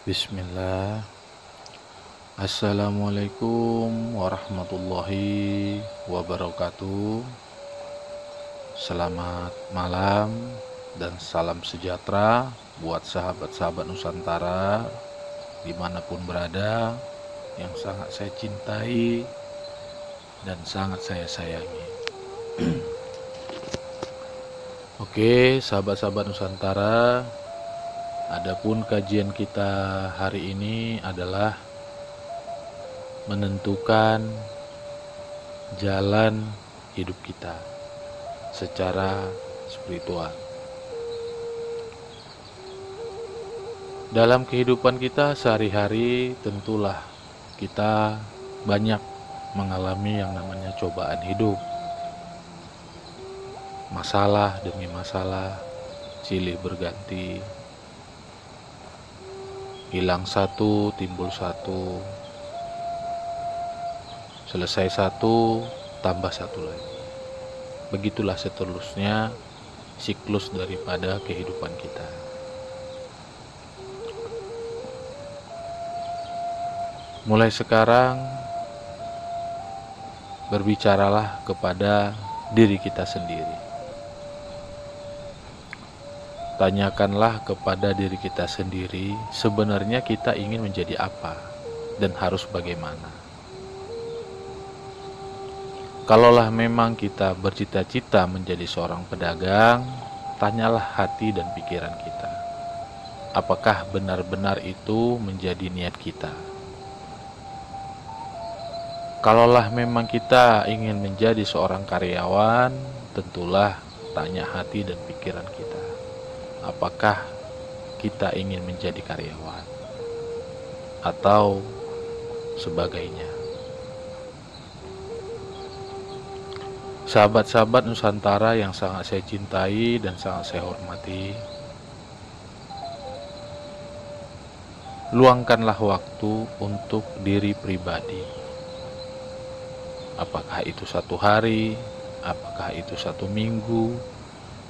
Bismillah. Assalamualaikum warahmatullahi wabarakatuh. Selamat malam dan salam sejahtera buat sahabat-sahabat Nusantara dimanapun berada, yang sangat saya cintai dan sangat saya sayangi. Oke, sahabat-sahabat Nusantara, adapun kajian kita hari ini adalah menentukan jalan hidup kita secara spiritual. Dalam kehidupan kita sehari-hari tentulah kita banyak mengalami yang namanya cobaan hidup. Masalah demi masalah silih berganti. Hilang satu, timbul satu. Selesai satu, tambah satu lagi. Begitulah seterusnya siklus daripada kehidupan kita. Mulai sekarang, berbicaralah kepada diri kita sendiri. Tanyakanlah kepada diri kita sendiri, sebenarnya kita ingin menjadi apa dan harus bagaimana. Kalaulah memang kita bercita-cita menjadi seorang pedagang, tanyalah hati dan pikiran kita. Apakah benar-benar itu menjadi niat kita? Kalaulah memang kita ingin menjadi seorang karyawan, tentulah tanya hati dan pikiran kita. Apakah kita ingin menjadi karyawan atau sebagainya? Sahabat-sahabat Nusantara yang sangat saya cintai dan sangat saya hormati, luangkanlah waktu untuk diri pribadi. Apakah itu 1 hari, apakah itu 1 minggu,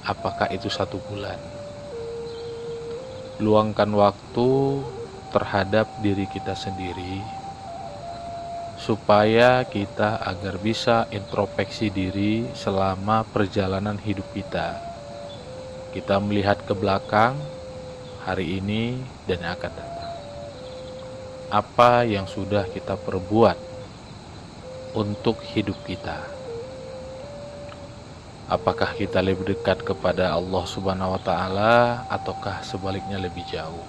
apakah itu 1 bulan. Luangkan waktu terhadap diri kita sendiri, supaya kita agar bisa introspeksi diri selama perjalanan hidup kita. Kita melihat ke belakang hari ini dan yang akan datang. Apa yang sudah kita perbuat untuk hidup kita? Apakah kita lebih dekat kepada Allah Subhanahu wa Ta'ala, ataukah sebaliknya lebih jauh?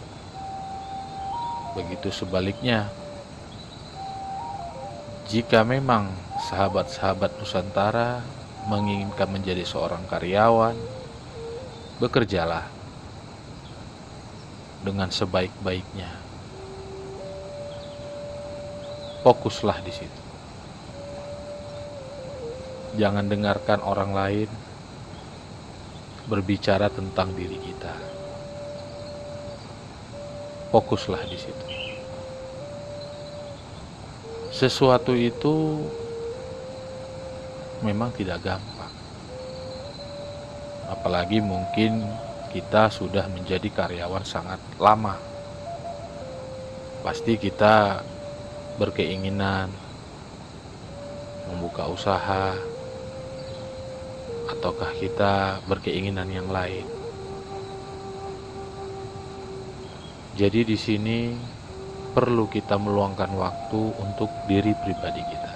Begitu sebaliknya, jika memang sahabat-sahabat Nusantara menginginkan menjadi seorang karyawan, bekerjalah dengan sebaik-baiknya. Fokuslah di situ. Jangan dengarkan orang lain berbicara tentang diri kita. Fokuslah di situ. Sesuatu itu memang tidak gampang. Apalagi mungkin kita sudah menjadi karyawan sangat lama. Pasti kita berkeinginan membuka usaha, ataukah kita berkeinginan yang lain. Jadi di sini perlu kita meluangkan waktu untuk diri pribadi kita.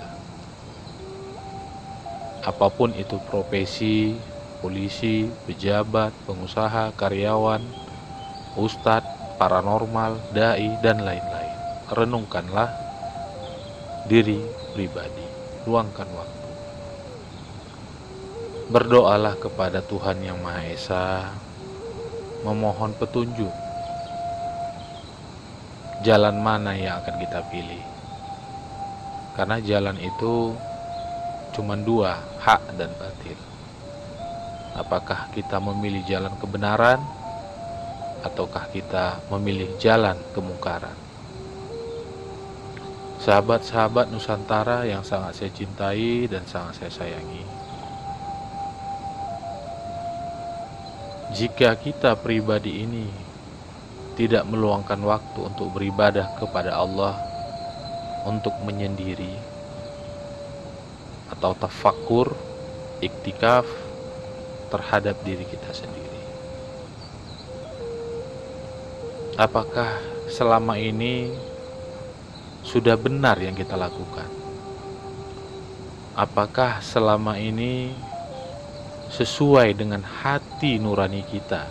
Apapun itu profesi, polisi, pejabat, pengusaha, karyawan, ustadz, paranormal, dai, dan lain-lain. Renungkanlah diri pribadi, luangkan waktu. Berdoalah kepada Tuhan Yang Maha Esa, memohon petunjuk jalan mana yang akan kita pilih. Karena jalan itu cuma 2, hak dan batil. Apakah kita memilih jalan kebenaran, ataukah kita memilih jalan kemungkaran? Sahabat-sahabat Nusantara yang sangat saya cintai dan sangat saya sayangi, jika kita pribadi ini tidak meluangkan waktu untuk beribadah kepada Allah, untuk menyendiri atau tafakkur, iktikaf terhadap diri kita sendiri. Apakah selama ini sudah benar yang kita lakukan? Apakah selama ini sesuai dengan hati nurani kita?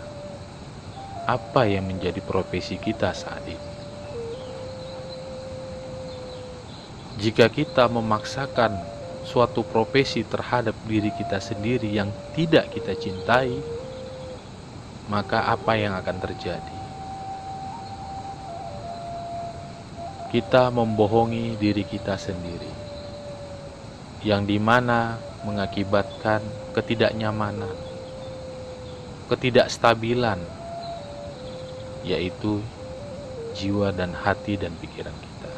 Apa yang menjadi profesi kita saat ini? Jika kita memaksakan suatu profesi terhadap diri kita sendiri yang tidak kita cintai, maka apa yang akan terjadi? Kita membohongi diri kita sendiri, yang dimana mengakibatkan ketidaknyamanan, ketidakstabilan, yaitu jiwa dan hati dan pikiran kita.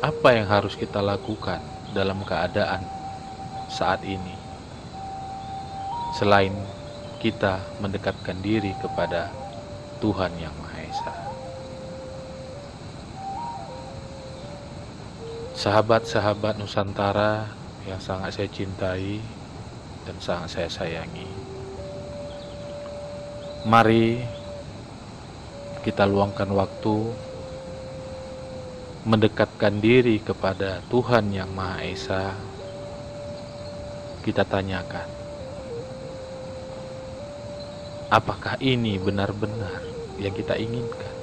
Apa yang harus kita lakukan dalam keadaan saat ini, selain kita mendekatkan diri kepada Tuhan Yang Maha Esa? Sahabat-sahabat Nusantara yang sangat saya cintai dan sangat saya sayangi, mari kita luangkan waktu mendekatkan diri kepada Tuhan Yang Maha Esa. Kita tanyakan, apakah ini benar-benar yang kita inginkan?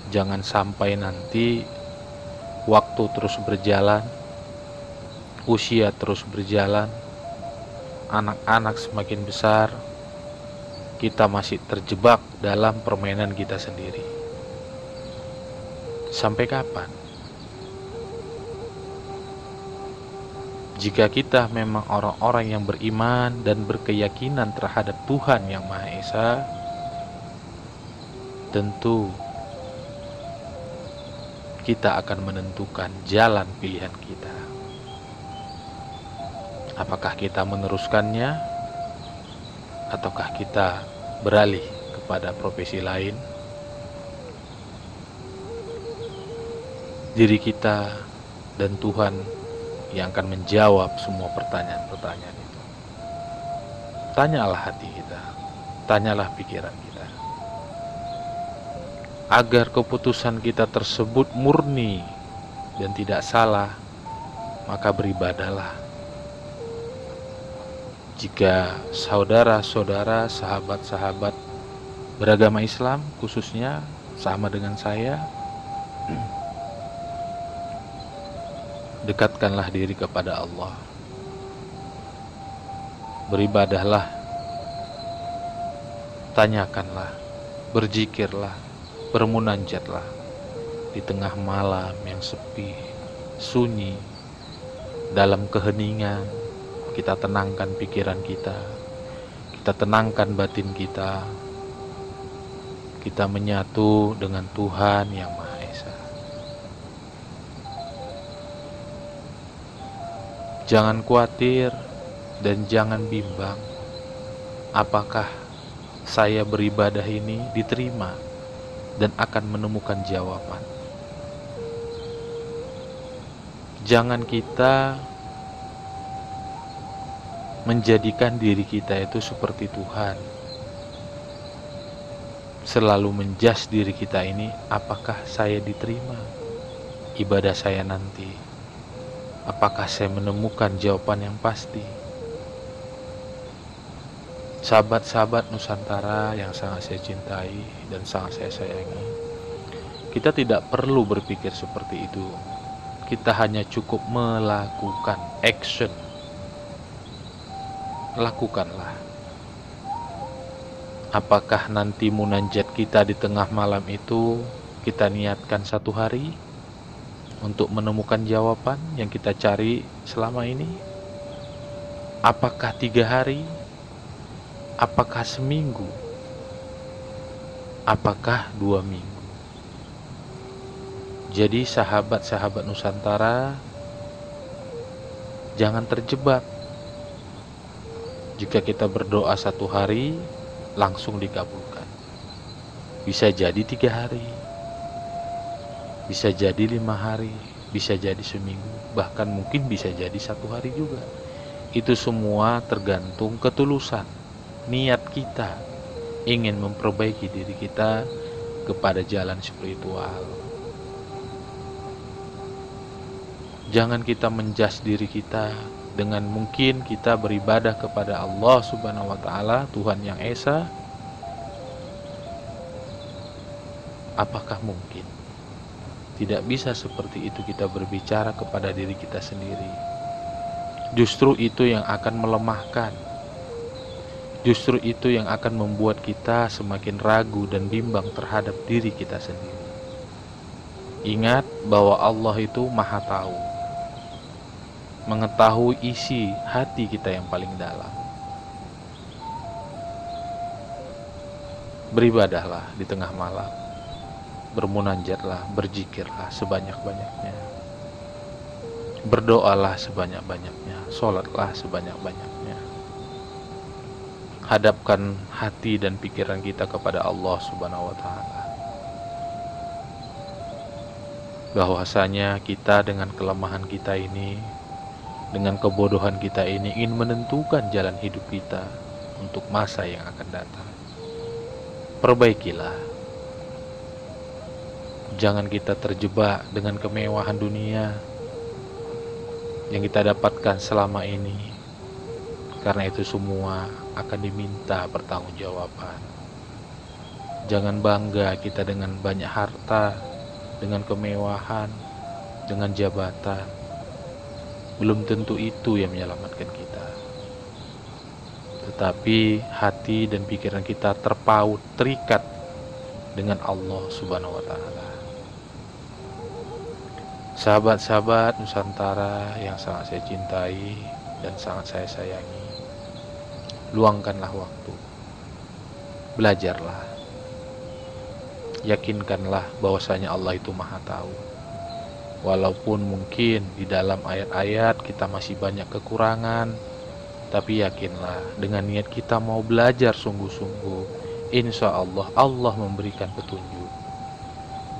Jangan sampai nanti waktu terus berjalan, usia terus berjalan, anak-anak semakin besar, kita masih terjebak dalam permainan kita sendiri. Sampai kapan? Jika kita memang orang-orang yang beriman dan berkeyakinan terhadap Tuhan Yang Maha Esa, tentu kita akan menentukan jalan pilihan kita. Apakah kita meneruskannya, ataukah kita beralih kepada profesi lain? Diri kita dan Tuhan yang akan menjawab semua pertanyaan-pertanyaan itu. Tanyalah hati kita, tanyalah pikiran kita, agar keputusan kita tersebut murni dan tidak salah, maka beribadahlah. Jika saudara-saudara, sahabat-sahabat beragama Islam khususnya sama dengan saya, dekatkanlah diri kepada Allah. Beribadahlah, tanyakanlah, berzikirlah, bermunajatlah di tengah malam yang sepi, sunyi, dalam keheningan. Kita tenangkan pikiran kita, kita tenangkan batin kita, kita menyatu dengan Tuhan Yang Maha Esa. Jangan khawatir dan jangan bimbang apakah saya beribadah ini diterima dan akan menemukan jawaban. Jangan kita menjadikan diri kita itu seperti Tuhan, selalu menjas diri kita ini, apakah saya diterima ibadah saya nanti, apakah saya menemukan jawaban yang pasti. Sahabat-sahabat Nusantara yang sangat saya cintai dan sangat saya sayangi, kita tidak perlu berpikir seperti itu. Kita hanya cukup melakukan action. Lakukanlah. Apakah nanti munajat kita di tengah malam itu kita niatkan 1 hari untuk menemukan jawaban yang kita cari selama ini? Apakah 3 hari? Apakah seminggu? Apakah 2 minggu? Jadi sahabat-sahabat Nusantara, jangan terjebak. Jika kita berdoa 1 hari, langsung dikabulkan. Bisa jadi 3 hari, bisa jadi 5 hari, bisa jadi seminggu, bahkan mungkin bisa jadi 1 hari juga. Itu semua tergantung ketulusan niat kita ingin memperbaiki diri kita kepada jalan spiritual. Jangan kita menjudge diri kita dengan mungkin kita beribadah kepada Allah Subhanahu wa Ta'ala, Tuhan yang Esa. Apakah mungkin? Tidak bisa seperti itu kita berbicara kepada diri kita sendiri. Justru itu yang akan melemahkan. Justru itu yang akan membuat kita semakin ragu dan bimbang terhadap diri kita sendiri. Ingat bahwa Allah itu Maha Tahu, mengetahui isi hati kita yang paling dalam. Beribadahlah di tengah malam, bermunajatlah, berzikirlah sebanyak-banyaknya, berdoalah sebanyak-banyaknya, sholatlah sebanyak-banyaknya. Hadapkan hati dan pikiran kita kepada Allah Subhanahu wa Ta'ala. Bahwasanya kita dengan kelemahan kita ini, dengan kebodohan kita ini, ingin menentukan jalan hidup kita untuk masa yang akan datang. Perbaikilah. Jangan kita terjebak dengan kemewahan dunia yang kita dapatkan selama ini, karena itu semua akan diminta pertanggungjawaban. Jangan bangga kita dengan banyak harta, dengan kemewahan, dengan jabatan. Belum tentu itu yang menyelamatkan kita. Tetapi hati dan pikiran kita terpaut, terikat dengan Allah Subhanahu wa Ta'ala. Sahabat-sahabat Nusantara yang sangat saya cintai dan sangat saya sayangi, luangkanlah waktu, belajarlah, yakinkanlah bahwasanya Allah itu Maha Tahu. Walaupun mungkin di dalam ayat-ayat kita masih banyak kekurangan, tapi yakinlah dengan niat kita mau belajar sungguh-sungguh, insya Allah Allah memberikan petunjuk.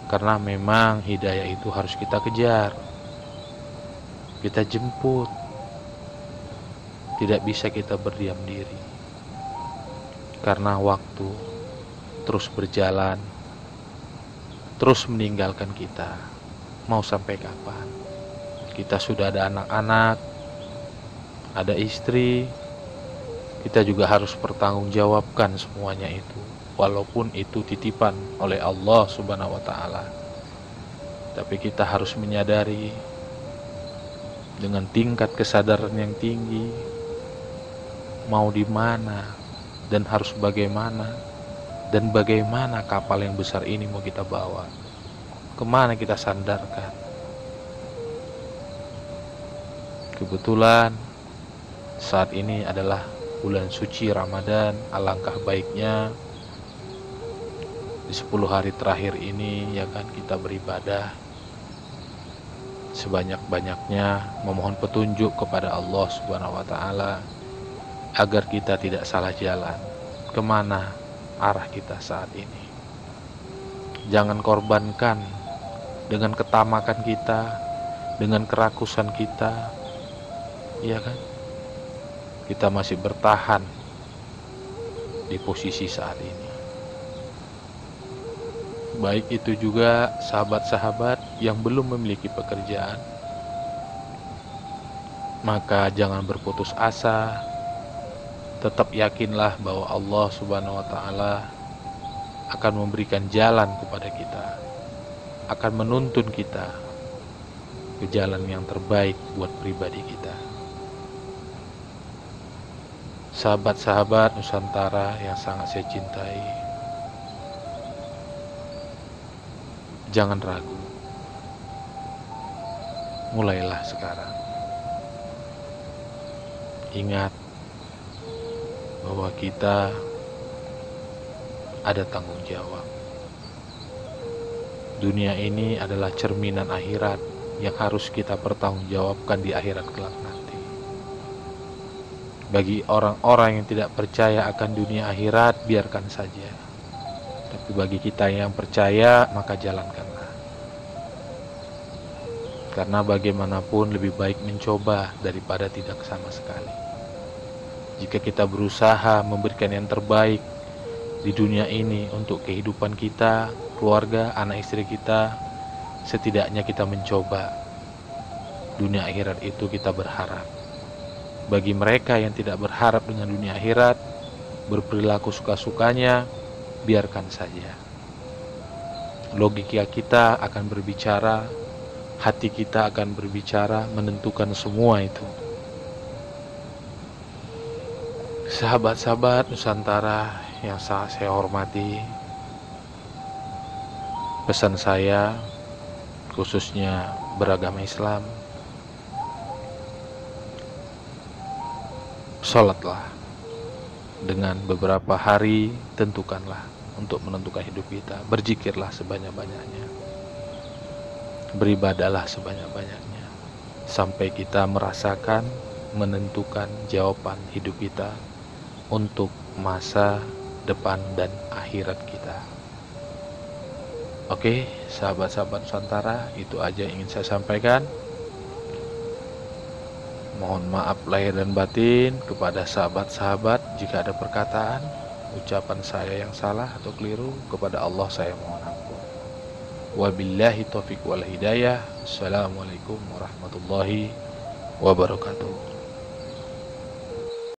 Karena memang hidayah itu harus kita kejar, kita jemput. Tidak bisa kita berdiam diri, karena waktu terus berjalan, terus meninggalkan kita. Mau sampai kapan? Kita sudah ada anak-anak, ada istri, kita juga harus bertanggungjawabkan semuanya itu, walaupun itu titipan oleh Allah Subhanahu wa Ta'ala. Tapi kita harus menyadari dengan tingkat kesadaran yang tinggi, mau di mana dan harus bagaimana, dan bagaimana kapal yang besar ini mau kita bawa, kemana kita sandarkan. Kebetulan saat ini adalah bulan suci Ramadan. Alangkah baiknya di 10 hari terakhir ini, ya kan, kita beribadah sebanyak-banyaknya, memohon petunjuk kepada Allah Subhanahu wa Ta'ala agar kita tidak salah jalan. Kemana arah kita saat ini? Jangan korbankan dengan ketamakan kita, dengan kerakusan kita, ya kan? Kita masih bertahan di posisi saat ini. Baik itu juga sahabat-sahabat yang belum memiliki pekerjaan, maka jangan berputus asa. Tetap yakinlah bahwa Allah Subhanahu wa Ta'ala akan memberikan jalan kepada kita, akan menuntun kita ke jalan yang terbaik buat pribadi kita. Sahabat-sahabat Nusantara yang sangat saya cintai, jangan ragu. Mulailah sekarang. Ingat bahwa kita ada tanggung jawab. Dunia ini adalah cerminan akhirat yang harus kita pertanggungjawabkan di akhirat kelak nanti. Bagi orang-orang yang tidak percaya akan dunia akhirat, biarkan saja. Tapi bagi kita yang percaya, maka jalankanlah. Karena bagaimanapun lebih baik mencoba daripada tidak sama sekali. Jika kita berusaha memberikan yang terbaik di dunia ini untuk kehidupan kita, keluarga, anak istri kita, setidaknya kita mencoba. Dunia akhirat itu kita berharap. Bagi mereka yang tidak berharap dengan dunia akhirat, berperilaku suka-sukanya, biarkan saja. Logika kita akan berbicara, hati kita akan berbicara, menentukan semua itu. Sahabat-sahabat Nusantara yang sangat saya hormati, pesan saya khususnya beragama Islam, sholatlah. Dengan beberapa hari tentukanlah untuk menentukan hidup kita. Berzikirlah sebanyak-banyaknya, beribadahlah sebanyak-banyaknya, sampai kita merasakan menentukan jawaban hidup kita untuk masa depan dan akhirat kita. Oke, sahabat-sahabat Nusantara, itu aja yang ingin saya sampaikan. Mohon maaf lahir dan batin kepada sahabat-sahabat jika ada perkataan, ucapan saya yang salah atau keliru. Kepada Allah saya mohon ampun. Wabillahi taufiq wal hidayah. Assalamualaikum warahmatullahi wabarakatuh.